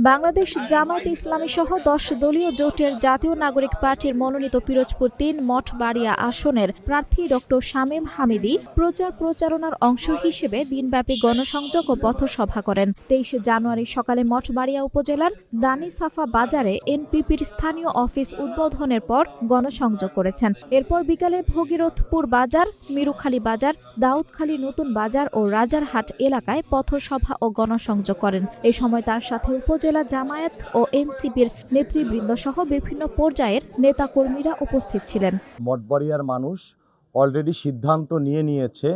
বাংলাদেশ জামায়াতে ইসলামী সহ 10 দলীয় জোটের জাতীয় নাগরিক পার্টির মনোনীত পিরোজপুর 3 মঠবাড়িয়া আসনের প্রার্থী ডক্টর শামীম হামিদি প্রচারণার অংশ হিসেবে দিনব্যাপী গণসংযোগ ও পথসভা করেন। 23 জানুয়ারি সকালে মঠবাড়িয়া উপজেলার দানিসাফা বাজারে এনপিপির স্থানীয় অফিস উদ্বোধনের পর গণসংযোগ করেছেন। এরপর বিকালে ভগীরথপুর বাজার, মিরুখালী বাজার, দাউদখালী নতুন বাজার ও রাজারহাট এলাকায় পথসভা ও গণসংযোগ করেন। এ সময় তার সাথে উপজেলা জামায়াত ও এনসিপির নেতৃবৃন্দ সহ বিভিন্ন পর্যায়ের নেতাকর্মীরা উপস্থিত ছিলেন। মঠবাড়িয়ার মানুষ অলরেডি সিদ্ধান্ত নিয়েছে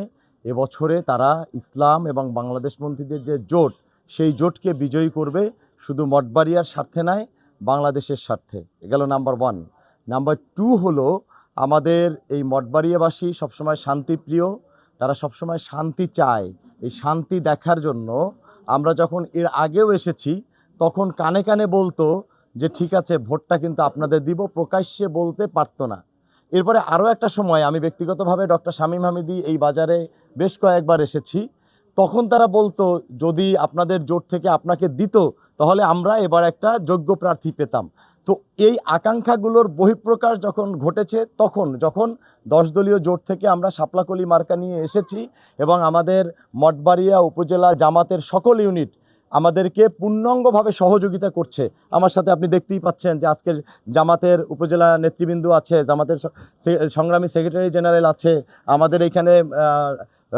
এবছরে তারা ইসলাম এবং বাংলাদেশপন্থীদের যে জোট, সেই জোটকে বিজয়ী করবে, শুধু মঠবাড়িয়ার স্বার্থে নয়, বাংলাদেশের স্বার্থে। গেল নাম্বার 1। নাম্বার 2 হলো আমাদের এই মঠবাড়িয়াবাসী সবসময় শান্তিপ্রিয়, তারা সবসময় শান্তি চায়। এই শান্তি দেখার জন্য আমরা যখন এর আগেও এসেছি তখন কানে কানে বলতো যে ঠিক আছে ভোটটা কিন্তু আপনাদের দিব, প্রকাশ্যে বলতে পারতো না। এরপরে আরও একটা সময় আমি ব্যক্তিগতভাবে ডক্টর শামীম হামিদি এই বাজারে বেশ কয়েকবার এসেছি, তখন তারা বলতো যদি আপনাদের জোট থেকে আপনাকে দিত তাহলে আমরা এবার একটা যোগ্য প্রার্থী পেতাম। তো এই আকাঙ্ক্ষাগুলোর বহিঃপ্রকাশ যখন ঘটেছে যখন 10 দলীয় জোট থেকে আমরা শাপলাকলি মার্কা নিয়ে এসেছি এবং আমাদের মঠবাড়িয়া উপজেলা জামাতের সকল ইউনিট আমাদেরকে পূর্ণাঙ্গভাবে সহযোগিতা করছে। আমার সাথে আপনি দেখতেই পাচ্ছেন যে আজকের জামাতের উপজেলা নেতৃবৃন্দ আছে, জামাতের সংগ্রামী সেক্রেটারি জেনারেল আছে, আমাদের এখানে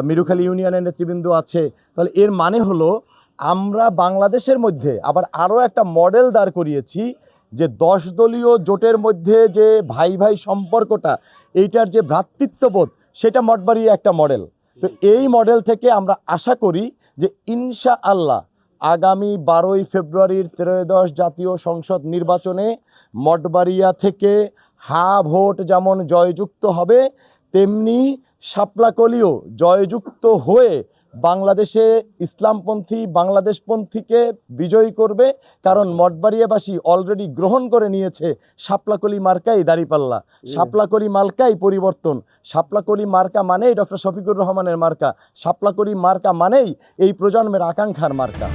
মিরুখালী ইউনিয়নের নেতৃবৃন্দ আছে। তাহলে এর মানে হলো আমরা বাংলাদেশের মধ্যে আবার আরও একটা মডেল দাঁড় করিয়েছি যে 10 দলীয় জোটের মধ্যে যে ভাই ভাই সম্পর্কটা, এইটার যে ভ্রাতৃত্ববোধ, সেটা মঠবাড়িয়া একটা মডেল। তো এই মডেল থেকে আমরা আশা করি যে ইনশাআল্লাহ আগামী 12ই ফেব্রুয়ারির 13দশ জাতীয় সংসদ নির্বাচনে মঠবাড়িয়া থেকে ভোট যেমন জয়যুক্ত হবে, তেমনি শাপলাকলিও জয়যুক্ত হয়ে বাংলাদেশে ইসলামপন্থী বাংলাদেশপন্থীকে বিজয়ী করবে। কারণ মঠবাড়িয়াবাসী অলরেডি গ্রহণ করে নিয়েছে শাপলাকলি মার্কাই দাঁড়িপাল্লা, শাপলাকলি মার্কাই পরিবর্তন, শাপলাকলি মার্কা মানেই ডক্টর শফিকুর রহমানের মার্কা, শাপলাকলি মার্কা মানেই এই প্রজন্মের আকাঙ্ক্ষার মার্কা।